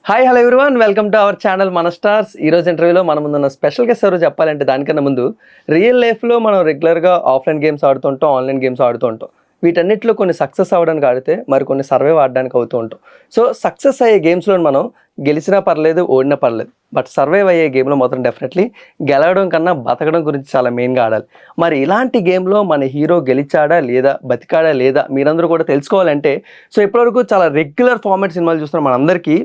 Hi hello everyone, welcome to our channel మన stars. ఈ రోజు ఇంటర్వ్యూలో మన ముందున్న స్పెషల్ గెస్ట్ ఎవరో చెప్పాలంటే దానికన్నా ముందు రియల్ లైఫ్లో మనం రెగ్యులర్గా ఆఫ్లైన్ గేమ్స్ ఆడుతుంటాం, ఆన్లైన్ గేమ్స్ ఆడుతూ ఉంటాం. వీటన్నిటిలో కొన్ని సక్సెస్ అవ్వడానికి ఆడితే మరి కొన్ని సర్వైవ్ ఆడడానికి అవుతూ ఉంటాం. సో సక్సెస్ అయ్యే గేమ్స్లో మనం గెలిచినా పర్లేదు, ఓడినా పర్లేదు, బట్ సర్వైవ్ అయ్యే గేమ్లో మాత్రం డెఫినెట్లీ గెలవడం కన్నా బతకడం గురించి చాలా మెయిన్గా ఆడాలి. మరి ఇలాంటి గేమ్లో మన హీరో గెలిచాడా లేదా, బతికాడా లేదా, మీరందరూ కూడా తెలుసుకోవాలంటే సో ఇప్పటివరకు చాలా రెగ్యులర్ ఫార్మాట్ సినిమాలు చూస్తున్న మనందరికీ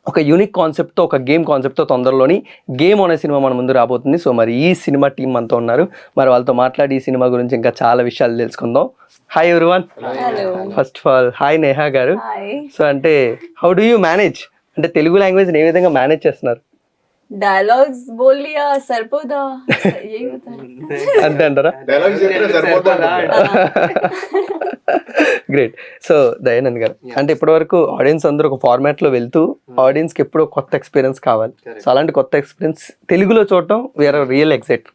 ఒక యూనిక్ కాన్సెప్ట్తో, ఒక గేమ్ కాన్సెప్ట్తో తొందరలోని గేమ్ అనే సినిమా మన ముందు రాబోతుంది. సో మరి ఈ సినిమా టీం అంతా ఉన్నారు. మరి వాళ్ళతో మాట్లాడి ఈ సినిమా గురించి ఇంకా చాలా విషయాలు తెలుసుకుందాం. Hi everyone. First of all hi Neha గారు. సో అంటే హౌ డూ యూ మేనేజ్, అంటే తెలుగు లాంగ్వేజ్ని ఏ విధంగా మేనేజ్ చేస్తున్నారు? डायलॉग्स बोल लिया सरपोदा यही होता है. అంతే అంటారా? గ్రేట్. సో దయానంద్ గారు, అంటే ఇప్పటివరకు ఆడియన్స్ అందరూ ఒక ఫార్మాట్లో వెళ్తూ ఆడియన్స్కి ఎప్పుడో కొత్త ఎక్స్పీరియన్స్ కావాలి. సో అలాంటి కొత్త ఎక్స్పీరియన్స్ తెలుగులో చూడటం we are real excite.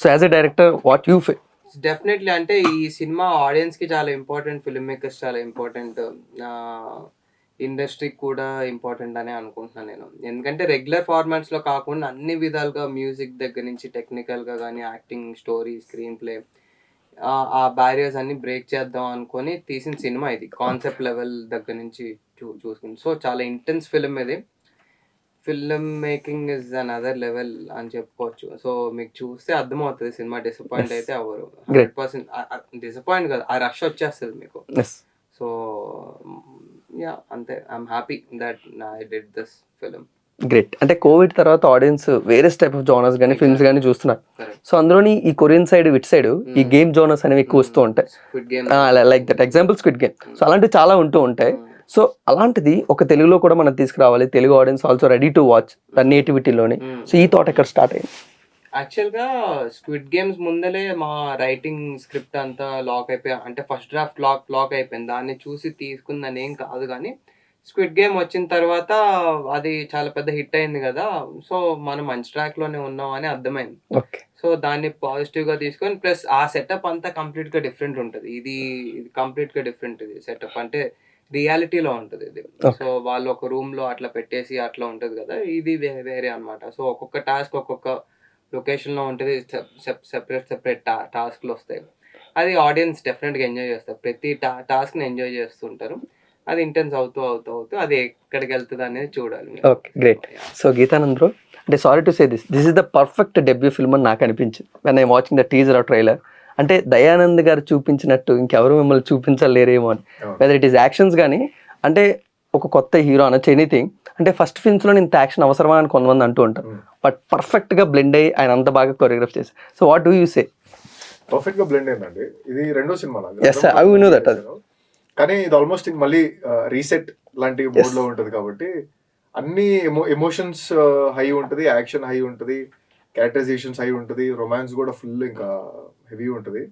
So as a director what you feel? Definitely అంటే ఈ సినిమా ఆడియన్స్ కి చాలా ఇంపార్టెంట్, ఫిల్మ్ మేకర్స్ చాలా ఇంపార్టెంట్, ఇండస్ట్రీకి కూడా ఇంపార్టెంట్ అని అనుకుంటున్నాను నేను. ఎందుకంటే రెగ్యులర్ ఫార్మాట్స్ లో కాకుండా అన్ని విధాలుగా మ్యూజిక్ దగ్గర నుంచి టెక్నికల్ గా కానీ, యాక్టింగ్, స్టోరీ, స్క్రీన్ ప్లే, ఆ బ్యారియర్స్ అన్ని బ్రేక్ చేద్దాం అనుకొని తీసిన సినిమా ఇది. కాన్సెప్ట్ లెవెల్ దగ్గర నుంచి చూసుకుంది. సో చాలా ఇంటెన్స్ ఫిల్మ్ ఇది. Film making is another level అని చెప్పుకోవచ్చు. సో మీకు చూస్తే అర్థమవుతుంది సినిమా డిసప్పాయింట్ అయితే అవ్వరు. 100% డిసప్పాయింట్ కాదు, ఆ రష్ వచ్చేస్తుంది మీకు. సో యా అంతే. I'm happy that I did this film. Great. అంటే కోవిడ్ తర్వాత ఆడియన్స్ వేరే టైప్ ఆఫ్ జోనర్స్ కానీ, ఫిల్మ్స్ కానీ చూస్తున్నారు. సో అందులోని ఈ కొరియన్ సైడ్, ఇట్ సైడ్ ఈ గేమ్ జోనర్స్ అనేవి ఎక్కువ వస్తూ ఉంటాయి. Like that example squid game. So అలాంటివి చాలా ఉంటూ ఉంటాయి. సో అలాంటిది ఒక తెలుగులో కూడా మనం తీసుకురావాలి. Telugu audience also ready to watch the నేటివిటీలోని. సో ఈ థాట్ ఎక్కడ స్టార్ట్ అయింది? యాక్చువల్గా స్క్విడ్ గేమ్స్ ముందలే మా రైటింగ్ స్క్రిప్ట్ అంతా లాక్ అయిపోయి, అంటే ఫస్ట్ డ్రాఫ్ట్ లాక్ అయిపోయింది. దాన్ని చూసి తీసుకుందని ఏం కాదు, కానీ స్క్విడ్ గేమ్ వచ్చిన తర్వాత అది చాలా పెద్ద హిట్ అయింది కదా. సో మనం మంచి ట్రాక్లోనే ఉన్నాం అని అర్థమైంది. సో దాన్ని పాజిటివ్గా తీసుకొని, ప్లస్ ఆ సెటప్ అంతా కంప్లీట్గా డిఫరెంట్ ఉంటుంది. ఇది కంప్లీట్గా డిఫరెంట్. ఇది సెటప్ అంటే రియాలిటీలో ఉంటుంది ఇది. సో వాళ్ళు ఒక రూమ్లో అట్లా పెట్టేసి అట్లా ఉంటుంది కదా, ఇది వేరే అనమాట. సో ఒక్కొక్క టాస్క్ ఒక్కొక్క లొకేషన్లో ఉంటుంది. సెపరేట్ టాస్క్లు వస్తాయి. అది ఆడియన్స్ డెఫినెట్గా ఎంజాయ్ చేస్తారు. ప్రతి టాస్క్ని ఎంజాయ్ చేస్తుంటారు. అది ఇంటెన్స్ అవుతూ అది ఎక్కడికి వెళ్తుంది అనేది చూడాలి. Okay, great. So Geetanand bro, అంటే sorry to say this is the perfect debut film అని నాకు అనిపించింది when I watching the teaser or trailer. అంటే దయానంద్ గారు చూపించినట్టు ఇంకెవరు మిమ్మల్ని చూపించలేరేమో అని. వెదర్ ఇట్ ఈస్ యాక్షన్స్ కానీ, అంటే ఒక కొత్త హీరో అనొచ్చు, ఎనీథింగ్. అంటే ఫస్ట్ ఫిల్మ్స్లో ఇంత యాక్షన్ అవసరమా అని కొంతమంది అంటూ ఉంటారు. బట్ పర్ఫెక్ట్గా బ్లెండ్ అయ్యి ఆయన అంత బాగా కొరియోగ్రాఫ్ చేశారు. So what do you say? పర్ఫెక్ట్గా బ్లెండ్ అయిందండి. ఇది రెండో సినిమా. కానీ ఇది ఆల్మోస్ట్ మళ్ళీ రీసెట్ లాంటి మోడ్ లో ఉంటది కాబట్టి అన్ని ఎమోషన్స్ హై ఉంటది, యాక్షన్ హై ఉంటది, క్యారెక్టరైజేషన్స్ హై ఉంటది, రొమాన్స్ కూడా ఫుల్ ఇంకా హెవీ ఉంటది.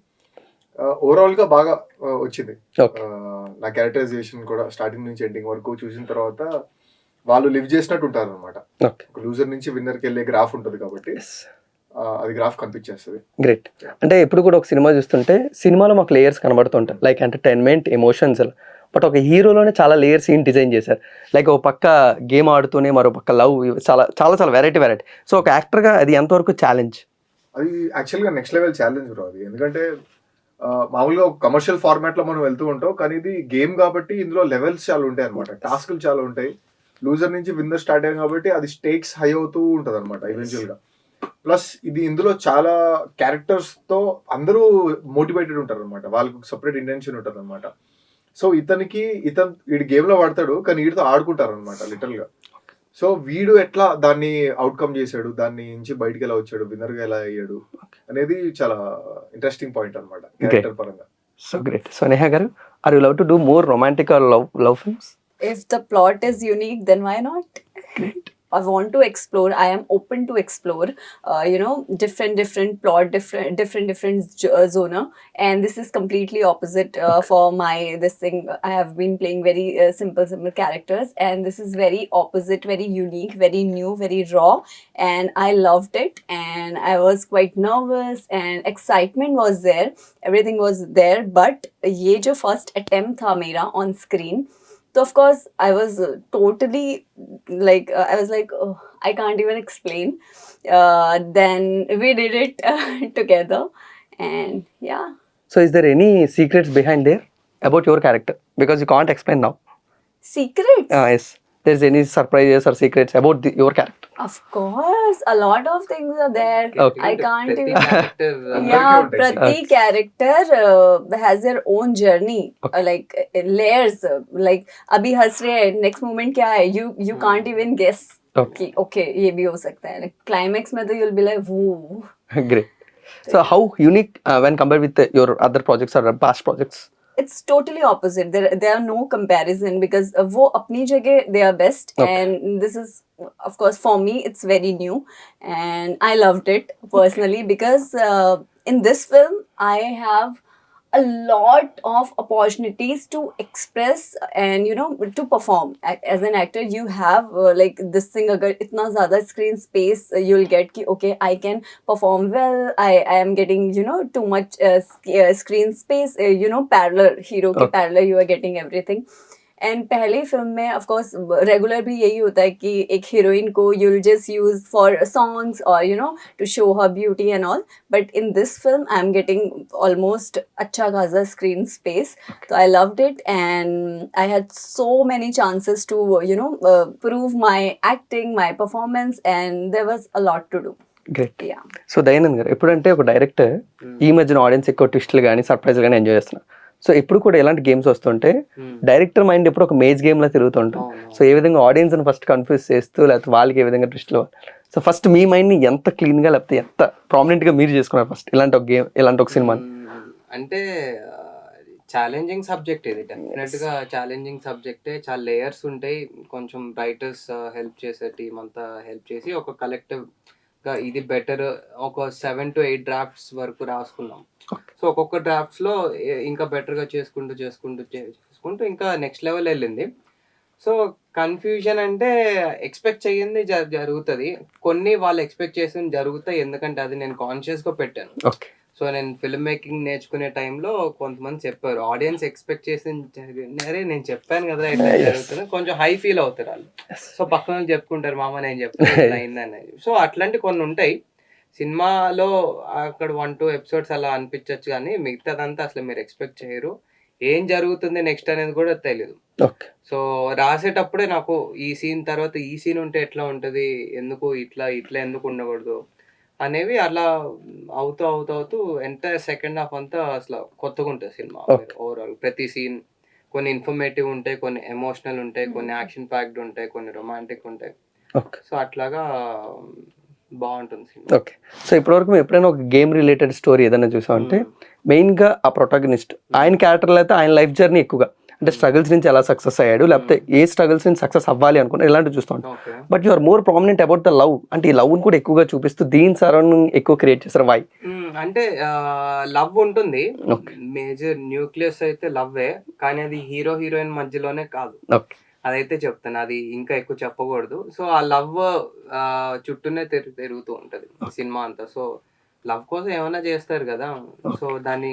ఓవరాల్ గా బాగా వచ్చింది. నా క్యారెక్టరైజేషన్ కూడా స్టార్టింగ్ నుంచి ఎండింగ్ వరకు చూసిన తర్వాత వాళ్ళు లివ్ చేసినట్టు ఉంటారు అనమాట. ఒక లూజర్ నుంచి విన్నర్కి వెళ్ళే గ్రాఫ్ ఉంటది కాబట్టి అది గ్రాఫ్ కనిపించేస్తుంది. గ్రేట్. అంటే ఎప్పుడు కూడా ఒక సినిమా చూస్తుంటే సినిమాలో మాకు లేయర్స్ కనబడుతుంటాయి, లైక్ ఎంటర్టైన్మెంట్, ఎమోషన్స్. బట్ ఒక హీరోలోనే చాలా లేయర్స్ ఏం డిజైన్ చేశారు. లైక్ ఒక పక్క గేమ్ ఆడుతూనే మరో పక్క లవ్, చాలా చాలా చాలా వెరైటీ. సో ఒక యాక్టర్గా అది ఎంతవరకు ఛాలెంజ్? అది యాక్చువల్గా నెక్స్ట్ లెవెల్ ఛాలెంజ్ బ్రో అది. ఎందుకంటే మామూలుగా ఒక కమర్షియల్ ఫార్మాట్ లో మనం వెళ్తూ ఉంటాం, కానీ ఇది గేమ్ కాబట్టి ఇందులో లెవెల్స్ చాలా ఉంటాయి అనమాట. టాస్క్లు చాలా ఉంటాయి. లూజర్ నుంచి విన్నర్ స్టార్ట్ అయ్యాం కాబట్టి అది స్టేక్స్ హై అవుతూ ఉంటది అనమాట ఈవెన్చువల్ గా. ప్లస్ ఇందులో చాలా క్యారెక్టర్స్ తో అందరూ మోటివేటెడ్ ఉంటారు అనమాట. వాళ్ళకు సపరేట్ ఇంటెన్షన్ ఉంటుంది అనమాట. సో వీడు గేమ్ లో వాడతాడు, కానీ వీడితో ఆడుకుంటారు అనమాట లిటరల్ గా. సో వీడు ఎట్లా దాన్ని అవుట్కమ్ చేశాడు, దాన్ని నుంచి బయటకు ఎలా వచ్చాడు, విన్నర్ గా ఎలా అయ్యాడు అనేది చాలా ఇంట్రెస్టింగ్ పాయింట్ అనమాట క్యారెక్టర్ పరంగా. So great. సో నేహా గారు, are you love to do more romantic or love films? If the plot is unique, then why not? Great. I want to explore. I am open to explore. Different plot, different genre, and this is completely opposite for this thing. I have been playing very simple characters, and this is very opposite, very unique, very new, very raw, and I loved it. And I was quite nervous, and excitement was there. Everything was there, but ये जो first attempt था मेरा on screen, So of course I was totally like I was like, oh, I can't even explain. Then we did it together, and yeah. So is there any secrets behind there about your character because you can't explain now Secrets. Yes there is any surprises or secrets about your character Of course, a lot of things are there. Okay. I can't ప్రతి even. character, Yeah, Everyone takes Prati character has their own journey, like layers. Like अभी हंस रहे हैं, next moment क्या है? You can't even guess. Okay. Okay, ये भी हो सकता है. Like climax में तो you'll be like, woo. Great so how unique when compare with your other projects or past projects It's totally opposite. There are no comparison because वो अपनी जगह they are best, Okay. and this is of course for me it's very new, and I loved it personally because in this film I have a lot of opportunities to express and to perform. As an actor you have like this thing, agar itna zyada screen space you'll get ki okay I can perform well, I am getting too much screen space, parallel hero ke Okay. parallel you are getting everything. And पहले film में of course regular भी यही होता है कि एक heroine को you will just use for songs और to show her beauty and all, but in this film I am getting almost अच्छा खासा स्क्रीन स्पेस. तो I loved it and I had so many chances to prove my acting, my performance, and there was a lot to do. Great. Yeah. So Dayanand గారు ఎప్పుడంటే ఒక director ఈ మధ్యన audience ఎక్కువ ట్విస్ట్లు కానీ సర్ప్రైజ్ కానీ ఎంజాయ్ చేస్తున్నారు. సో ఎప్పుడు కూడా ఎలాంటి గేమ్స్ వస్తుంటే డైరెక్టర్ మైండ్ ఎప్పుడు ఒక మేజ్ గేమ్ లా తిరుగుతుంటుంది. సో ఏ విధంగా ఆడియన్స్ ని ఫస్ట్ కన్ఫ్యూజ్ చేస్తూ లేకపోతే వాళ్ళకి ఏ విధంగా ట్విస్ట్లు. సో ఫస్ట్ మీ మైండ్ ని ఎంత క్లీన్ గా లేకపోతే ఎంత ప్రామినెంట్ గా మీరు చేసుకున్నారు ఫస్ట్ ఇలాంటి ఒక గేమ్, ఇలాంటి ఒక సినిమా? అంటే ఛాలెంజింగ్ సబ్జెక్ట్ ఇది, డెఫినెట్ గా ఛాలెంజింగ్ సబ్జెక్టే. చాలా లేయర్స్ ఉంటాయి. కొంచెం రైటర్స్ హెల్ప్ చేసే టీం అంతా హెల్ప్ చేసి ఒక కలెక్టివ్ గా ఇది బెటర్ ఒక 7 to 8 డ్రాఫ్ట్స్ వరకు రాసుకున్నాం. సో ఒక్కొక్క డ్రాఫ్ట్స్ లో ఇంకా బెటర్ గా చేసుకుంటూ ఇంకా నెక్స్ట్ లెవెల్ వెళ్ళింది. సో కన్ఫ్యూజన్ అంటే ఎక్స్పెక్ట్ చేయండి జరుగుతుంది, కొన్ని వాళ్ళు ఎక్స్పెక్ట్ చేసింది జరుగుతాయి, ఎందుకంటే అది నేను కాన్షియస్ గా పెట్టాను. ఓకే. సో నేను ఫిల్మ్ మేకింగ్ నేర్చుకునే టైంలో కొంతమంది చెప్పారు ఆడియన్స్ ఎక్స్పెక్ట్ చేసింది అరే నేను చెప్పాను కదా ఇట్లా జరుగుతుంది, కొంచెం హై ఫీల్ అవుతారు వాళ్ళు. సో పక్కన వాళ్ళు చెప్పుకుంటారు మామ నేను చెప్పాను అయిందని. సో అట్లాంటి కొన్ని ఉంటాయి సినిమాలో. అక్కడ 1-2 ఎపిసోడ్స్ అలా అనిపించవచ్చు కానీ మిగతాదంతా అసలు మీరు ఎక్స్పెక్ట్ చేయరు, ఏం జరుగుతుంది నెక్స్ట్ అనేది కూడా తెలియదు. ఓకే. సో రాసేటప్పుడే నాకు ఈ సీన్ తర్వాత ఈ సీన్ ఉంటే ఎట్లా ఉంటుంది, ఎందుకు ఇట్లా ఎందుకు ఉండకూడదు అనేవి అలా అవుతూ ఎంటైర్ సెకండ్ హాఫ్ అంతా అసలు కొత్తగా ఉంటుంది సినిమా. ఓవరాల్ ప్రతి సీన్ కొన్ని ఇన్ఫర్మేటివ్ ఉంటాయి, కొన్ని ఎమోషనల్ ఉంటాయి, కొన్ని యాక్షన్ ప్యాక్డ్ ఉంటాయి, కొన్ని రొమాంటిక్ ఉంటాయి. ఓకే. సో అట్లాగా బాగుంటుంది సినిమా. ఓకే. సో ఇప్పటివరకు మేము ఎప్పుడైనా ఒక గేమ్ రిలేటెడ్ స్టోరీ ఏదైనా చూసామంటే మెయిన్గా ఆ ప్రొటాగనిస్ట్ ఆయన క్యారెక్టర్లో అయితే ఆయన లైఫ్ జర్నీ ఎక్కువగా అంటే స్ట్రగుల్స్ నుంచి ఎలా సక్సెస్ అయ్యాడు లేకపోతే ఏ స్ట్రగుల్స్ నుంచి సక్సెస్ అవ్వాలి అనుకున్నా ఇలాంటివి చూస్తూ ఉంటాం. Okay. But you are more prominent about the love, అంటే ఈ లవ్ని కూడా ఎక్కువగా చూపిస్తూ దీని సరౌండింగ్ ఎక్కువ క్రియేట్ చేస్తారు. వై? అంటే లవ్ ఉంటుంది, Okay. మేజర్ న్యూక్లియస్ అయితే లవ్వే, కానీ అది హీరో హీరోయిన్ మధ్యలోనే కాదు. ఓకే. అదైతే చెప్తాను, అది ఇంకా ఎక్కువ చెప్పకూడదు. సో ఆ లవ్ చుట్టూనే తిరుగుతూ ఉంటది సినిమా అంతా. సో లవ్ కోసం ఏమైనా చేస్తారు కదా, సో దాన్ని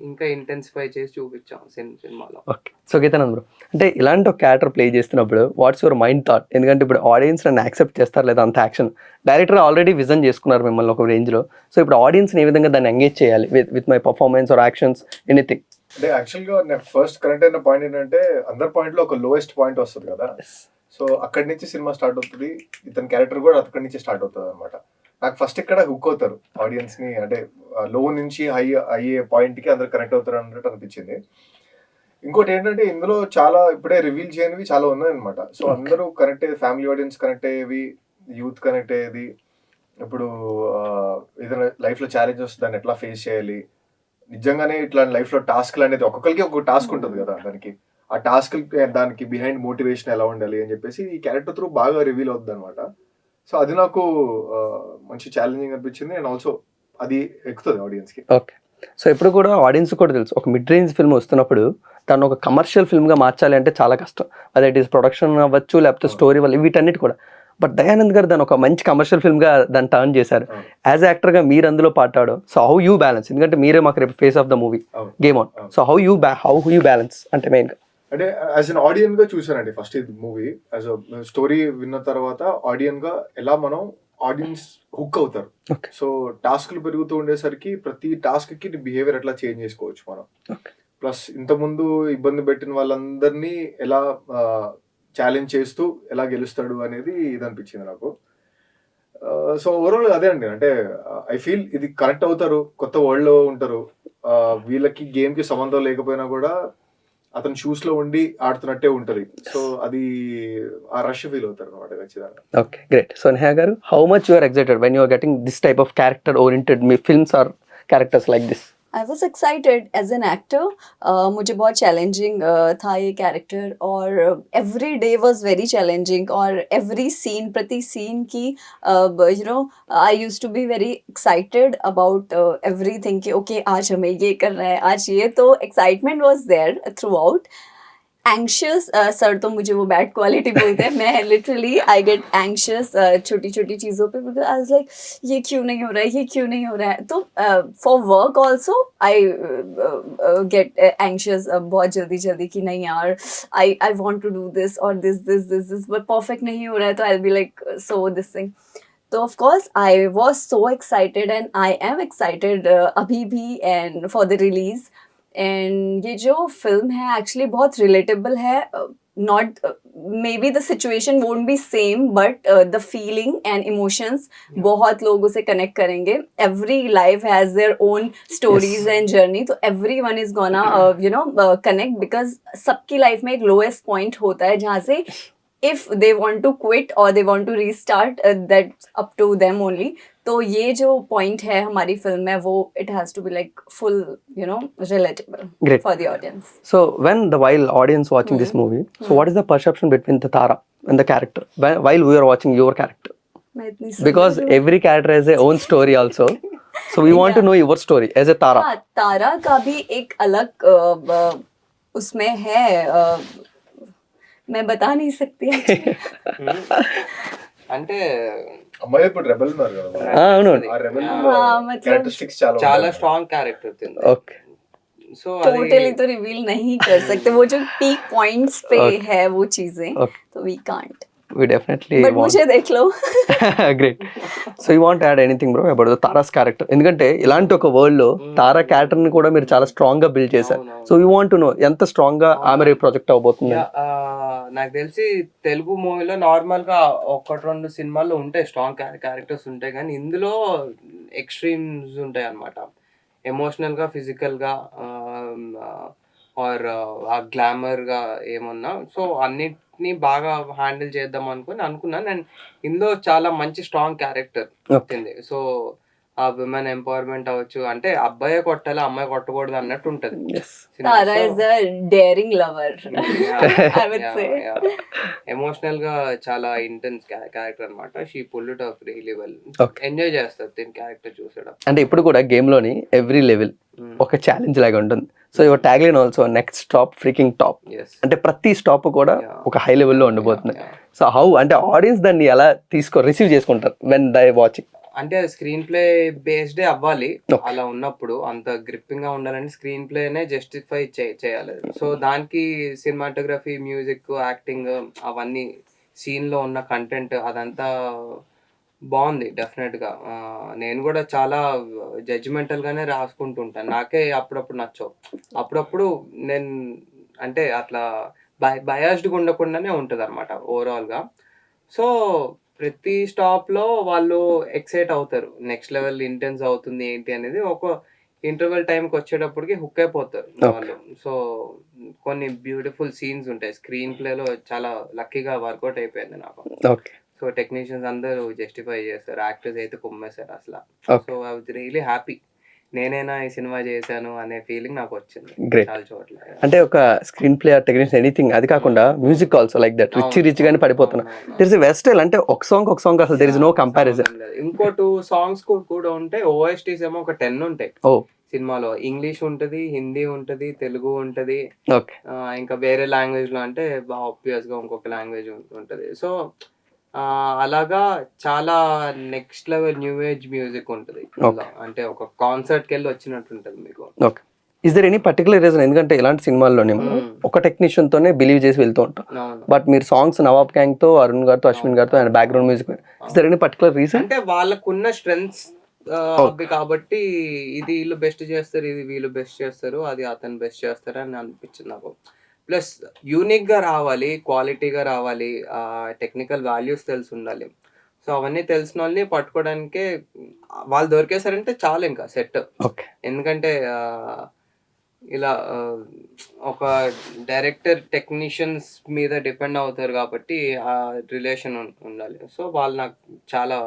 ఇంకా ఇంటెన్సిఫై చేసి చూపించాం సినిమాలో. ఓకే. సో గీతానంద్ బ్రో, అంటే ఇలాంటి ఒక క్యారెక్టర్ ప్లే చేస్తున్నప్పుడు వాట్స్ యువర్ మైండ్ థాట్? ఎందుకంటే ఇప్పుడు ఆడియన్స్ నన్ను యాక్సెప్ట్ చేస్తారు లేదా అంత యాక్షన్ డైరెక్టర్ ఆల్రెడీ విజన్ చేసుకున్నారు మిమ్మల్ని ఒక రేంజ్లో. సో ఇప్పుడు ఆడియన్స్ని ఏ విధంగా దాన్ని ఎంగేజ్ చేయాలి with my performance or actions anything? అంటే యాక్చువల్గా నాకు ఫస్ట్ కరెక్ట్ అయిన పాయింట్ ఏంటంటే అందరి పాయింట్లో ఒక లోయెస్ట్ పాయింట్ వస్తుంది కదా, సో అక్కడి నుంచి సినిమా స్టార్ట్ అవుతుంది, ఇతని క్యారెక్టర్ కూడా అక్కడి నుంచి స్టార్ట్ అవుతుంది అనమాట. నాకు ఫస్ట్ ఇక్కడ హుక్ అవుతారు ఆడియన్స్ ని, అంటే లో నుంచి హై అయ్యే పాయింట్ కి అందరు కనెక్ట్ అవుతారు అన్నట్టు అనిపించింది. ఇంకోటి ఏంటంటే ఇందులో చాలా ఇప్పుడే రివీల్ చేయనివి చాలా ఉన్నాయి అనమాట. సో అందరూ కనెక్ట్ అయ్యేది, ఫ్యామిలీ ఆడియన్స్ కనెక్ట్ అయ్యేవి, యూత్ కనెక్ట్ అయ్యేది. ఇప్పుడు ఏదైనా లైఫ్ లో ఛాలెంజ్ వస్తుంది దాన్ని ఎట్లా ఫేస్ చేయాలి, నిజంగానే ఇట్లా లైఫ్ లో టాస్క్లు అనేది ఒక్కొక్కరికి ఒక టాస్క్ ఉంటుంది కదా, దానికి ఆ టాస్క్ దానికి బిహైండ్ మోటివేషన్ ఎలా ఉండాలి అని చెప్పేసి ఈ క్యారెక్టర్ త్రూ బాగా రివీల్ అవుతుంది అనమాట. సో అది నాకు మంచి ఛాలెంజింగ్ అనిపించింది అండ్ ఆల్సో అది ఎక్కుతుంది ఆడియన్స్ కి. ఓకే. సో ఇప్పుడు కూడా ఆడియన్స్ కూడా తెలుసు ఒక మిడ్ రేంజ్ ఫిల్మ్ వస్తున్నప్పుడు దాన్ని ఒక కమర్షియల్ ఫిల్మ్గా మార్చాలి అంటే చాలా కష్టం, అదే ఇట్ ఈస్ ప్రొడక్షన్ అవ్వచ్చు లేకపోతే స్టోరీ వల్ల వీటన్నిటి కూడా. బట్ దయానంద్ గారు దాన్ని ఒక మంచి కమర్షియల్ ఫిల్మ్గా దాన్ని టర్న్ చేశారు. యాజ్ యాక్టర్గా మీరు అందులో పాటాడు. సో హౌ యూ బ్యాలెన్స్, ఎందుకంటే మీరే మాకు రేపు face of the movie game on. So how you balance అంటే మెయిన్గా అంటే యాజ్ అన్ ఆడియన్ గా చూసానండి ఫస్ట్ ఇది మూవీ. యాజ్ స్టోరీ విన్న తర్వాత ఆడియన్ గా ఎలా మనం ఆడియన్స్ హుక్ అవుతారు. ఓకే. సో టాస్క్లు పెరుగుతూ ఉండేసరికి ప్రతి టాస్క్ కి బిహేవియర్ ఎట్లా చేంజ్ చేసుకోవచ్చు మనం. ఓకే. ప్లస్ ఇంతకుముందు ఇబ్బంది పెట్టిన వాళ్ళందరినీ ఎలా ఛాలెంజ్ చేస్తూ ఎలా గెలుస్తాడు అనేది ఇది అనిపించింది నాకు. సో ఓవరాల్ అదే అండి. అంటే ఐ ఫీల్ ఇది కనెక్ట్ అవుతారు, కొత్త వరల్డ్ లో ఉంటారు. వీళ్ళకి గేమ్ కి సంబంధం లేకపోయినా కూడా అతని షూస్ లో ఉండి ఆడుతున్నట్టే ఉంటది. సో అది ఆ రష్ ఫీల్ అవుతారు అనమాట ఖచ్చితంగా. Okay, great. సో నేహా గారు, how much you are excited when you are getting this type of character oriented మీ films or characters like this? I was excited as an actor. मुझे बहुत challenging था ये character और every day was very challenging और every scene प्रति scene की you know I used to be very excited about everything कि okay आज हमें ये करना है आज ये, तो excitement was there throughout. Anxious sir तो मुझे वो बैड क्वालिटी बोलते हैं. मैं लिटरली आई गेट एंग्शियस छोटी छोटी चीज़ों पे, बिकॉज आई वाज लाइक ये क्यों नहीं हो रहा है, ये क्यों नहीं हो रहा है. तो for work also I get anxious बहुत जल्दी जल्दी कि नहीं यार I want to do this और दिस बट परफेक्ट नहीं हो रहा है, तो I will be like so this thing. तो of course I was so excited and I am excited अभी भी and for the release. And ये जो फिल्म है एक्चुअली बहुत रिलेटेबल है. Not maybe the situation won't B same but the feeling and emotions बहुत लोग उसे कनेक्ट करेंगे. Every life has their own stories and journey, तो every one is gonna you know connect, because सबकी life में एक lowest point होता है जहाँ से if they want to quit or they want to restart, that's up to them only. तो ये जो point है हमारी फिल्म में वो it has to be like full you know relatable. Great. For the audience. So when the while audience watching this movie, so what is the perception between the Tara and the character while we are watching your character? मैं इतनी Because every character has their own story also. So we want to know your story as a Tara. हाँ, तारा का भी एक अलग उसमें है. मैं बता नहीं सकती actually. అంటే అమ్మాయి ఇప్పుడు రెబల్ ఉన్నారు కదా. అవును. ఆ రెబల్ हाँ, मतलब క్యారెక్టరిస్టిక్స్ చాలా చాలా ఉంటాయి. స్ట్రాంగ్ క్యారెక్టర్ తింది. ఓకే. సో टोटली तो रिवील नहीं कर सकते. वो जो पीक पॉइंट्स पे Okay. है वो चीजें, Okay. तो we can't. We definitely but want. मुझे देख लो. Great. So you want add anything bro about the Tara's character? ఎందుకంటే ఇలాంటి ఒక వరల్డ్ లో తారా క్యారెక్టర్ ని కూడా మీరు చాలా స్ట్రాంగ్ గా బిల్డ్ చేశారు. So you want to know ఎంత స్ట్రాంగ్ గా ఆమె ప్రాజెక్ట్ అవబోతుంది? నాకు తెలిసి తెలుగు మూవీలో నార్మల్ గా ఒకటి రెండు సినిమాల్లో ఉంటాయి స్ట్రాంగ్ క్యారెక్టర్స్ ఉంటాయి, కానీ ఇందులో ఎక్స్ట్రీమ్స్ ఉంటాయి అన్నమాట. ఎమోషనల్ గా, ఫిజికల్ గా ఆర్ ఆ గ్లామర్ గా ఏమన్నా. సో అన్నిటినీ బాగా హ్యాండిల్ చేద్దాం అనుకున్నాను. అండ్ ఇందులో చాలా మంచి స్ట్రాంగ్ క్యారెక్టర్ వచ్చింది. సో ఆ విమెన్ ఎంపవర్మెంట్ అవ్వచ్చు, అంటే అబ్బాయి కొట్టాలి అమ్మాయి కొట్టకూడదు అన్నట్టు ఉంటది. Tara is a daring lover. I would say. Emotional గా చాలా ఇంటెన్స్ క్యారెక్టర్ అన్నమాట. She pull it off really well. Okay. Enjoy చేస్తారు దీని క్యారెక్టర్ చూసేటప్పుడు. అంటే ఇప్పుడు కూడా గేమ్ లోని ఎవ్రీ లెవెల్ ఒక ఛాలెంజ్ లాగా ఉంటుంది. So your tag line also next stop freaking top. Yes. అంటే ప్రతి స్టాప్ కూడా ఒక హై లెవెల్లో ఉండబోతుంది. సో హౌ అంటే ఆడియన్స్ దాన్ని ఎలా రిసీవ్ చేసుకుంటారు వెన్ దే వాచింగ్? అంటే స్క్రీన్ ప్లే బేస్డే అవ్వాలి. అలా ఉన్నప్పుడు అంత గ్రిప్పింగ్ గా ఉండాలంటే స్క్రీన్ ప్లేనే జస్టిఫై చేయాలి. సో దానికి సినిమాటోగ్రఫీ, మ్యూజిక్, యాక్టింగ్ అవన్నీ సీన్ లో ఉన్న కంటెంట్ అదంతా బాగుంది డెఫినెట్ గా. నేను కూడా చాలా జడ్జిమెంటల్ గానే రాసుకుంటుంటాను. నాకే అప్పుడప్పుడు నచ్చవు. అప్పుడప్పుడు నేను అంటే అట్లా బయాస్డ్గా ఉండకుండానే ఉంటది అనమాట ఓవరాల్ గా. సో ప్రతి స్టాప్ లో వాళ్ళు ఎక్సైట్ అవుతారు, నెక్స్ట్ లెవెల్ ఇంటెన్స్ అవుతుంది ఏంటి అనేది. ఒక ఇంటర్వెల్ టైంకి వచ్చేటప్పటికి హుక్ అయిపోతారు వాళ్ళు. సో కొన్ని బ్యూటిఫుల్ సీన్స్ ఉంటాయి స్క్రీన్ ప్లేలో. చాలా లక్కీగా వర్కౌట్ అయిపోయింది నాకు. ఓకే. సో టెక్నీషియన్స్ అందరూ జస్టిఫై చేస్తారు, యాక్టర్స్ అయితే కుమ్మేశారు అసలు. Okay. So I was really happy, నేనేనా ఈ సినిమా చేశాను అనే ఫీలింగ్ నాకు వచ్చింది Great. చాలా చోట్ల. అంటే ఒక స్క్రీన్ ప్లే టెక్నీషియన్ ఎనీథింగ్, అది కాకుండా music also like that rich గానే పడిపోతున్నా. దెర్ ఇస్ ఎ వెస్టైల్ అంటే ఒక సాంగ్ అసలు దెర్ ఇస్ నో కంపారిజన్. ఇంకో 2 సాంగ్స్ కూడా ఉంటాయి. ఓఎస్టీస్ ఏమో ఒక 10 ఉంటాయి ఓ సినిమాలో. ఇంగ్లీష్ ఉంటది, హిందీ ఉంటది, తెలుగు ఉంటది, ఓకే. ఇంకా వేరే లాంగ్వేజ్ లో అంటే ఆబ్వియస్ గా ఇంకొక లాంగ్వేజ్ ఉంటది. సో అలాగా చాలా next level new age music ఉంటది. Okay. అంటే ఒక కాన్సర్ట్ కి వెళ్ళి వచ్చినట్టు ఉంటది మీకు. Okay. Is there any particular reason? ఎందుకంటే ఇలాంటి సినిమాల్లోనే మనం ఒక టెక్నీషియన్ తోనే బిలీవ్ చేసి వెళ్తూ ఉంటాం. అవును. బట్ మీరు సాంగ్స్ నవాబ్ గ్యాంగ్ తో, అరుణ్ గారితో, అశ్విన్ గారితో and background music, is there any particular reason? అంటే వాళ్ళకున్న స్ట్రెంగ్స్ అవి కాబట్టి ఇది వీళ్ళు బెస్ట్ చేస్తారు, ఇది వీళ్ళు బెస్ట్ చేస్తారు, అది అతను బెస్ట్ చేస్తారు అని అనిపించింది నాకు. ప్లస్ యూనిక్ గా రావాలి, క్వాలిటీగా రావాలి, టెక్నికల్ వాల్యూస్ తెలిసి ఉండాలి. సో అవన్నీ తెలిసిన వాళ్ళని పట్టుకోవడానికే వాళ్ళు దొరికేసారంటే చాలు ఇంకా సెట్. ఓకే. ఎందుకంటే ఇలా ఒక డైరెక్టర్ టెక్నీషియన్స్ మీద డిపెండ్ అవుతారు కాబట్టి ఆ రిలేషన్ ఉండాలి. సో వాళ్ళు నాకు చాలా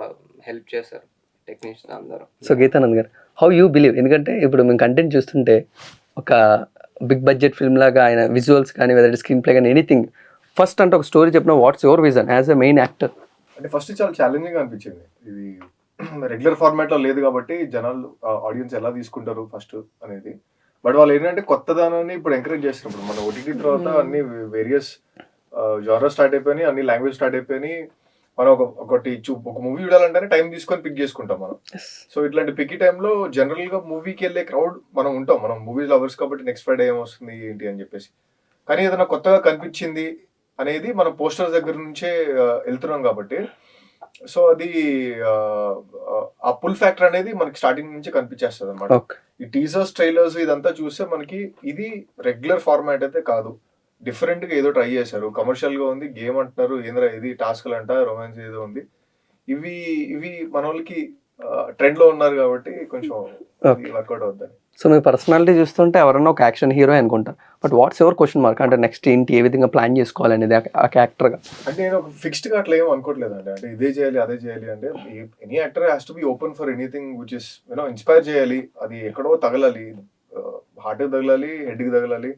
హెల్ప్ చేశారు టెక్నీషియన్స్ అందరూ. సో గీతానంద్ గారు, హౌ యూ బిలీవ్? ఎందుకంటే ఇప్పుడు మేము కంటెంట్ చూస్తుంటే ఒక బిగ్ బడ్జెట్ ఫిల్మ్ లాగా ఆయన విజువల్స్ కానీ, వెదర్ స్క్రీన్ ప్లే కానీ, ఎనీథింగ్ ఫస్ట్ అంటే ఒక స్టోరీ చెప్పిన what's your vision as a main actor? అంటే ఫస్ట్ చాలా ఛాలెంజింగ్ అనిపించింది. ఇది రెగ్యులర్ ఫార్మాట్ లో లేదు కాబట్టి జనాలు ఆడియన్స్ ఎలా తీసుకుంటారు ఫస్ట్ అనేది. బట్ వాళ్ళు ఏంటంటే కొత్తదనాన్ని ఇప్పుడు ఎంకరేజ్ చేస్తున్నారు. మన ఓటీటీ తర్వాత అన్ని వేరియస్ జానర్ స్టార్ట్ అయిపోయినాయి, అన్ని లాంగ్వేజ్ స్టార్ట్ అయిపోయినాయి. మనం ఒక మూవీ చూడాలంటేనే టైం తీసుకొని పిక్ చేసుకుంటాం మనం. సో ఇట్లాంటి పిక్ టైంలో జనరల్ గా మూవీకి వెళ్ళే క్రౌడ్ మనం ఉంటాం, మనం మూవీ లవర్స్ కాబట్టి నెక్స్ట్ ఫ్రైడే ఏమొస్తుంది ఏంటి అని చెప్పేసి. కానీ ఏదైనా కొత్తగా కనిపించింది అనేది మనం పోస్టర్స్ దగ్గర నుంచే వెళ్తున్నాం కాబట్టి, సో అది ఆ పుల్ ఫ్యాక్టర్ అనేది మనకి స్టార్టింగ్ నుంచి కనిపించేస్తుంది అనమాట. ఈ టీజర్స్, ట్రైలర్స్ ఇదంతా చూస్తే మనకి ఇది రెగ్యులర్ ఫార్మాట్ అయితే కాదు, డిఫరెంట్ గా ఏదో ట్రై చేశారు, కమర్షియల్ గా ఉంది, గేమ్ అంటున్నారు, ఏంద్రా ఇది టాస్క్లు అంట, రొమాన్స్ ఏదో ఉంది. ఇవి మన వాళ్ళకి ట్రెండ్ లో ఉన్నారు కాబట్టి కొంచెం వర్కౌట్ అవుతుంది. సో మీ పర్సనాలిటీ చూస్తుంటే ఎవరన్నా ఒక యాక్షన్ హీరో అనుకుంటారు. But what's ever question mark? అంటే నెక్స్ట్ ఏంటి, ఏ విధంగా ప్లాన్ చేసుకోవాలనేది ఆ యాక్టర్ గా. అంటే నేను ఫిక్స్డ్ గా అట్లా ఏం అనుకోవట్లేదు అండి. అంటే ఇదే చేయాలి అదే చేయాలి అంటే, any actor has to be open for anything which is inspire చేయాలి. అది ఎక్కడో తగలాలి, హార్ట్ కి తగలాలి, హెడ్ కి తగలాలి.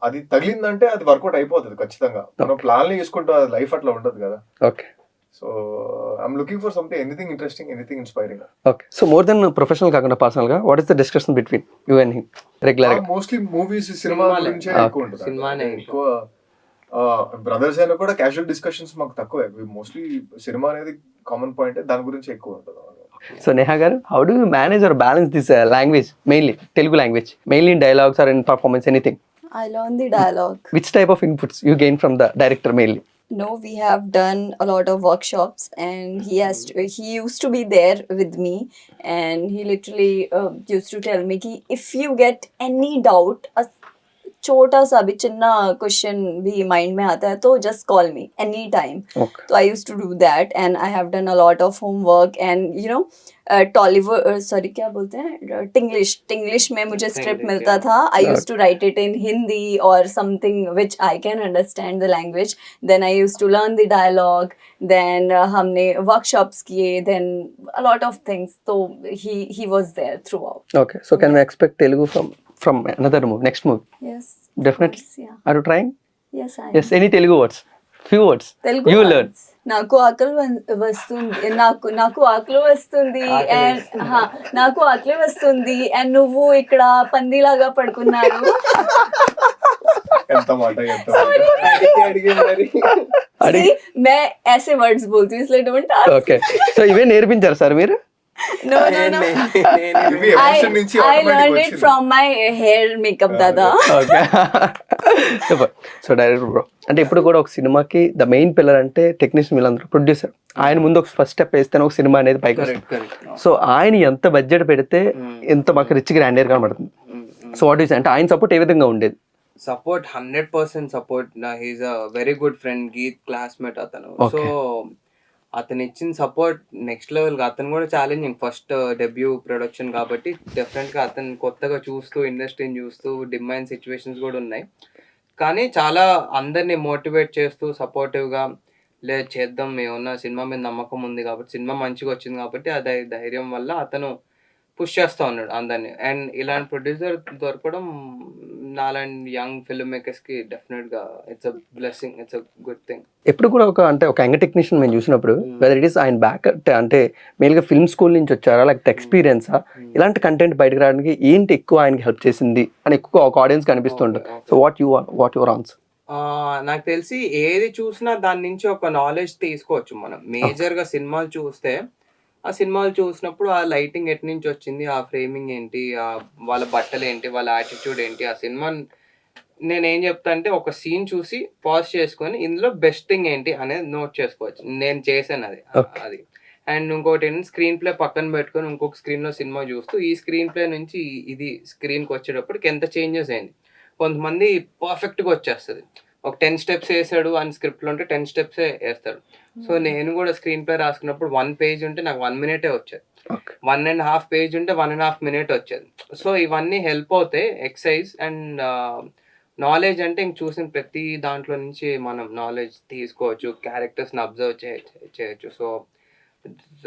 అది తగిలిందంటే అది వర్కౌట్ అయిపోతుంది ఖచ్చితంగా. మనం ప్లాన్లు చేసుకుంటా, లైఫ్ అట్లా ఉండదు కదా. Okay. So I'm looking for something, anything interesting, anything inspiring. Okay. So more than professional కాకుండా పర్సనల్ గా what is the discussion between you and him regular గా? మోస్ట్లీ మూవీస్, సినిమా గురించే ఎక్కువ ఉంటుంది. సినిమానే ఎక్కువ. బ్రదర్స్ అయినా కూడా క్యాజువల్ డిస్కషన్స్ మాకు తక్కువే. మోస్ట్లీ సినిమా అనేది కామన్ పాయింట్, దాని గురించి ఎక్కువ ఉంటుంది. సో నేహా గారు, how do you manage are balance this language, mainly Telugu language, mainly in dialogues or in performance, anything? I learned the dialogue. Which type of inputs you gain from the director mainly? No, we have done a lot of workshops, and he used to be there with me, and he literally used to tell me कि if you get any doubt, a छोटा सा भी चिन्ना question भी mind में आता है तो just call me anytime. Okay. So I used to do that, and I have done a lot of homework, and Tollywood, sorry क्या बोलते हैं, Tinglish में मुझे स्क्रिप्ट मिलता था. I used to write it in Hindi or something which I can understand the language. Then I used to learn the dialogue. Then हमने workshops किए. Then a lot of things. So he was there throughout. Okay. So can we expect Telugu from another movie, next movie? Yes. Definitely. Course, yeah. Are you trying? Yes, I am. Yes. Any Telugu words? Few words. Telugu You words. learn. నాకు ఆకలి వస్తుంది, నాకు ఆకలి వస్తుంది, and నాకు ఆకలి వస్తుంది, and నువ్వు ఇక్కడ పందిలాగా పడుకున్నాడు. ఎంత మాట See, मैं ऐसे वर्ड्स बोलती हूँ, इसलिए don't ask. ఓకే. సో ఇవే నేర్పించారు సార్ మీరు? No. ఇవి ఎమోషన్ నుంచి I automatic learned it వచ్చింది. from my hair makeup dada. Okay. Super. So director bro, అంటే ఇప్పుడు కూడా ఒక సినిమాకి ద మెయిన్ పిల్లర్ అంటే టెక్నీషియన్, వీళ్ళందరూ ప్రొడ్యూసర్. ఆయన ముందు ఒక ఫస్ట్ స్టెప్ వేస్తేనే ఒక సినిమా అనేది పైకి వస్తుంది. సో ఆయన ఎంత బడ్జెట్ పెడితే ఎంత మాకు రిచ్ గ్రాండియర్ కనబడుతుంది. సో వాట్ ఈస్ అంటే ఆయన సపోర్ట్ ఏ విధంగా ఉండేది? Support 100% support. He's a very good friend, Geeth classmate అతను. సో అతను ఇచ్చిన సపోర్ట్ నెక్స్ట్ లెవెల్. అతను కూడా ఛాలెంజింగ్, ఫస్ట్ డెబ్యూ ప్రొడక్షన్ కాబట్టి డెఫినెట్ గా అతను కొత్తగా చూస్తూ, ఇండస్ట్రీని చూస్తూ, డిమైన్ సిచ్యువేషన్స్ కూడా ఉన్నాయి. కానీ చాలా అందరినీ మోటివేట్ చేస్తూ, సపోర్టివ్ గా లేదు చేద్దాం, ఏమన్నా సినిమా మీద నమ్మకం ఉంది కాబట్టి, సినిమా మంచిగా వచ్చింది కాబట్టి ఆ ధైర్యం వల్ల అతను పుష్ చేస్తూ ఉన్నాడు అందరినీ. అండ్ ఇలాంటి ప్రొడ్యూసర్ దొరకడం నాలాంటి యంగ్ ఫిల్మ్ మేకర్స్ కి డెఫినెట్ గా it's a blessing, it's a good thing. ఎప్పుడు కూడా ఒక యంగ్ టెక్నీషియన్ మేము చూసినప్పుడు, వెదర్ ఇట్ ఈస్ ఆయన బ్యాక్ అంటే మెయిన్గా ఫిల్మ్ స్కూల్ నుంచి వచ్చారా, లేకపోతే ఎక్స్పీరియన్సా, ఇలాంటి కంటెంట్ బయటకు రావడానికి ఏంటి ఎక్కువ ఆయనకి హెల్ప్ చేసింది అని ఎక్కువ ఒక ఆడియన్స్ కనిపిస్తుంటుంది. So what your answer? నాకు తెలిసి ఏది చూసినా దాని నుంచి ఒక నాలెడ్జ్ తీసుకోవచ్చు మనం. మేజర్ గా సినిమాలు చూస్తే ఆ సినిమాలు చూసినప్పుడు ఆ లైటింగ్ ఎటు నుంచి వచ్చింది, ఆ ఫ్రేమింగ్ ఏంటి, వాళ్ళ బట్టలు ఏంటి, వాళ్ళ యాటిట్యూడ్ ఏంటి, ఆ సినిమా నేనేం చెప్తా అంటే ఒక సీన్ చూసి పాజ్ చేసుకొని ఇందులో బెస్ట్ థింగ్ ఏంటి అనేది నోట్ చేసుకోవచ్చు. నేను చేశాను అది. Okay. అది అండ్ ఇంకోటి ఏంటి, స్క్రీన్ ప్లే పక్కన పెట్టుకొని ఇంకొక స్క్రీన్లో సినిమా చూస్తూ ఈ స్క్రీన్ ప్లే నుంచి ఇది స్క్రీన్కి వచ్చేటప్పటికి ఎంత చేంజెస్ అయింది. కొంతమంది పర్ఫెక్ట్గా వచ్చేస్తుంది, ఒక 10 స్టెప్స్ వేసాడు అని స్క్రిప్ట్లో ఉంటే 10 స్టెప్సే వేస్తాడు. సో నేను కూడా స్క్రీన్ ప్లే రాసుకున్నప్పుడు 1 పేజ్ ఉంటే నాకు 1 మినిటే వచ్చేది, ఓకే 1.5 పేజ్ ఉంటే 1.5 మినిట్ వచ్చేది. సో ఇవన్నీ హెల్ప్ అవుతాయి ఎక్సైజ్ అండ్ నాలెడ్జ్. అంటే ఇంక చూసిన ప్రతి దాంట్లో నుంచి మనం నాలెడ్జ్ తీసుకోవచ్చు, క్యారెక్టర్స్ని అబ్జర్వ్ చేయొచ్చు. సో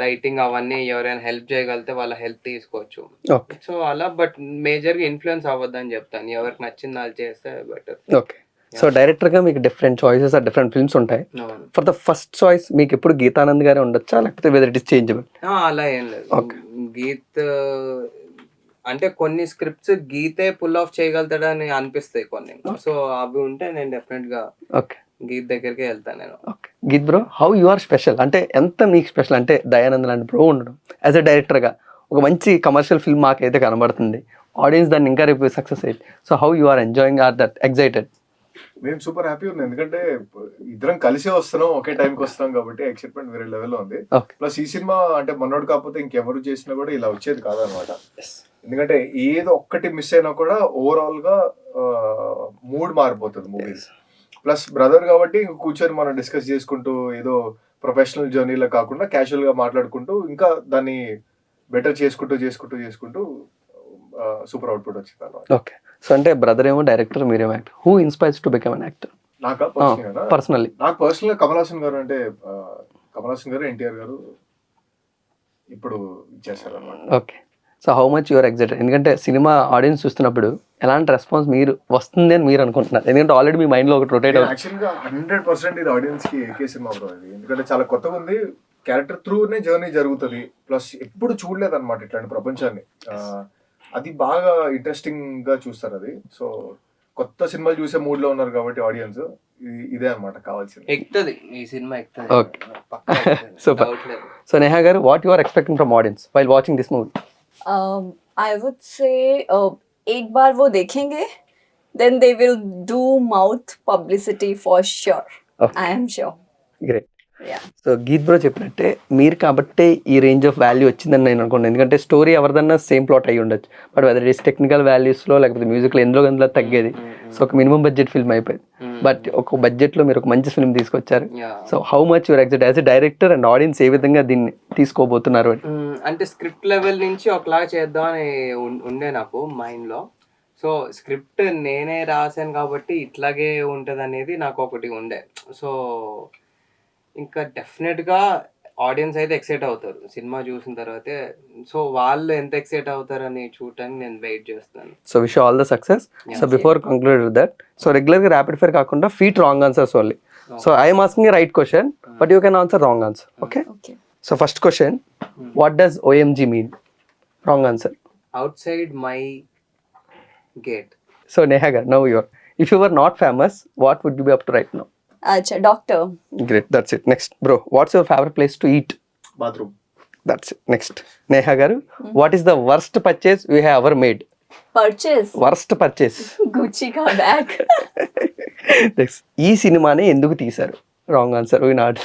రైటింగ్ అవన్నీ ఎవరైనా హెల్ప్ చేయగలిగితే వాళ్ళ హెల్ప్ తీసుకోవచ్చు. ఓకే సో అలా, బట్ మేజర్గా ఇన్ఫ్లుయెన్స్ అవ్వద్దని చెప్తాను, ఎవరికి నచ్చింది వాళ్ళు చేస్తే బెటర్. ఓకే. సో డైరెక్టర్గా మీకు different choices or different films ఉంటాయి. అవును. ఫర్ ద ఫస్ట్ చాయిస్ మీకు ఎప్పుడు గీతానంద్ గారే ఉండొచ్చా, లేకపోతే వెదర్ ఇట్ ఇస్ చేంజబుల్? అలా ఏం లేదు. Okay. గీత్ అంటే కొన్ని స్క్రిప్ట్స్ గీతే పుల్ ఆఫ్ చేయగలుగుతాడని అనిపిస్తాయి కొన్ని. సో అవి ఉంటే నేను డెఫినెట్గా ఓకే గీత్ దగ్గరికే వెళ్తాను నేను. Okay. Geeth bro, how you are special? అంటే ఎంత మీకు స్పెషల్ అంటే దయానంద్ లాంటి బ్రో ఉండడం యాజ్ అ డైరెక్టర్గా ఒక మంచి కమర్షియల్ ఫిల్మ్ మాకైతే కనబడుతుంది, ఆడియన్స్ దాన్ని ఇంకా రేపు సక్సెస్ అయ్యింది. So how you are enjoying or that excited? నేను సూపర్ హ్యాపీ ఉంది, ఎందుకంటే ఇద్దరం కలిసే వస్తున్నాం, ఒకే టైంకి వస్తున్నాం కాబట్టి ఎక్సైట్మెంట్ వేరే లెవెల్లో ఉంది. Okay. ప్లస్ ఈ సినిమా అంటే మనోడు కాకపోతే ఇంకెవరు చేసినా కూడా ఇలా వచ్చేది కాదనమాట. ఎందుకంటే ఏదో ఒక్కటి మిస్ అయినా కూడా ఓవరాల్ గా మూడ్ మారిపోతుంది మూవీస్. ప్లస్ బ్రదర్ కాబట్టి ఇంక కూర్చొని మనం డిస్కస్ చేసుకుంటూ ఏదో ప్రొఫెషనల్ జర్నీలో కాకుండా క్యాజువల్ గా మాట్లాడుకుంటూ ఇంకా దాన్ని బెటర్ చేసుకుంటూ సూపర్ అవుట్పుట్ వచ్చింది అన్నమాట. ఓకే. సో అంటే బ్రదర్ ఏమో డైరెక్టర్, మీరేమో actor. Who inspires to become an actor? నాకు పర్సనల్లీ పర్సనల్ కమల్ హాసన్ గారు, అంటే కమల్ హాసన్ గారు, ఎన్టీఆర్ గారు ఇప్పుడు ఇచ్చేసారు అనమాట. Okay. So how much your excited? ఎందుకంటే సినిమా ఆడియన్స్ చూస్తున్నప్పుడు ఎలాంటి రెస్పాన్స్ మీరు వస్తుంది అని మీరు అనుకుంటున్నారు? ఎందుకంటే ఆల్రెడీ మీ మైండ్లో ఒకటి రొటేట్ అవుతుంది. యాక్చువల్గా 100% ఇది ఆడియన్స్ కి ఏకే సినిమా బ్రో ఇది, ఎందుకంటే చాలా కొత్తగా ఉంది, క్యారెక్టర్ త్రూనే జర్నీ జరుగుతుంది. ప్లస్ ఎప్పుడు చూడలేదు అనమాట ఇట్లాంటి ప్రపంచాన్ని. అది బాగా ఇంట్రెస్టింగ్ గా చూస్తారు అది. సో కొత్త సినిమాలు చూసే మూడ్ లో ఉన్నారు కాబట్టి ఆడియన్స్, ఇదే అనమాట కావాల్సింది. ఎక్కుతుంది ఈ సినిమా, ఎక్కుతుంది. Okay. Super. సో నేహా గారు, what you are expecting from audience while watching this movie? I would say एक बार वो देखेंगे, then they will do mouth publicity for sure. Okay. I am sure. Great. Yeah. So Geeth bro చెప్పినట్టే మీరు కాబట్టే ఈ range of value వచ్చిందని నేను అనుకున్నాను. ఎందుకంటే స్టోరీ ఎవరిదన్నా సేమ్ ప్లాట్ అయ్యి ఉండొచ్చు, బట్ వెదర్ ఇస్ టెక్నికల్ వాల్యూస్లో లేకపోతే మ్యూజిక్లో ఎందులో తగ్గేది. సో ఒక మినిమం బడ్జెట్ ఫిల్మ్ అయిపోయింది, బట్ ఒక బడ్జెట్లో మీరు ఒక మంచి ఫిల్మ్ తీసుకొచ్చారు. So how much your excited as a director and audience ఏ విధంగా దీన్ని తీసుకోబోతున్నారు అని? అంటే స్క్రిప్ట్ లెవెల్ నుంచి ఒకలా చేద్దామని ఉండే నాకు మైండ్లో. సో స్క్రిప్ట్ నేనే రాశాను కాబట్టి ఇట్లాగే ఉంటుంది అనేది నాకు ఒకటి ఉండే. సో ఇంకా డెఫినెట్గా ఆడియన్స్ అయితే ఎక్సైట్ అవుతారు సినిమా చూసిన తర్వాతే. సో వాళ్ళు ఎంత ఎక్సైట్ అవుతారని చూడటానికి నేను వెయిట్ చేస్తాను. So wish all the success. So before conclude that, so రెగ్యులర్గా ర్యాపిడ్ ఫైర్ కాకుండా feed wrong answers only. So I'm asking a right question but you can answer wrong answer. Okay. Okay. So first question, what does OMG mean? Wrong answer. Outside my gate. So Neha garu, now your, if you were not famous what would you be up to right now? Acha, doctor. Great, that's it. Next, bro, what's your favorite place to eat? Bathroom. That's it. Next, Neha garu, what is the worst purchase you have ever made? Purchase. Worst purchase. Gucci ka bag. Next, ఈ సినిమాని ఎందుకు తీశారు? Wrong answer. We not.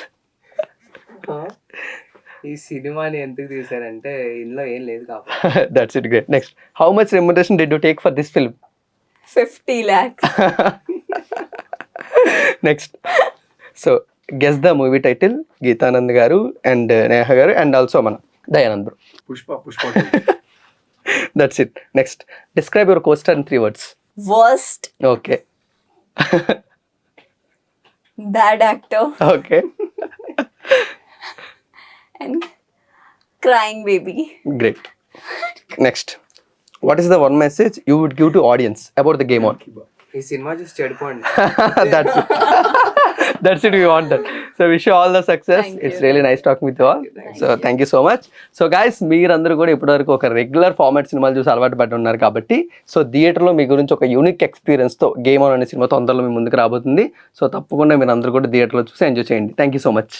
ఈ సినిమాని ఎందుకు తీశారంటే ఇందులో ఏం లేదు కాబట్టి. That's it. Great. Next, how much remuneration did you take for this film? 50 lakhs. Next, so guess the movie title. Geetanand garu and Neha garu and also mana Dayanand bro. Pushpa. That's it. Next, describe your co-star in 3 words. Worst. Okay. Bad actor. Okay. And crying baby. Great. Next, what is the one message you would give to audience about the game on? ఈ cinema చూసి చెడిపోండి. That's it. That's it. We want that. So wish you all the success. Thank It's you. really nice talking with you all. So thank you so much. So guys, మీరందరూ కూడా ఇప్పటివరకు ఒక regular format సినిమాలు చూసి అలవాటు పడి ఉన్నారు కాబట్టి, సో థియేటర్లో మీ గురించి ఒక యూనిక్ ఎక్స్పీరియన్స్తో గేమ్ ఆన్ అనే సినిమా తొందరలో మీ ముందుకు రాబోతుంది. సో తప్పకుండా మీరు అందరూ కూడా థియేటర్లో చూసి ఎంజాయ్ చేయండి. Thank you so much.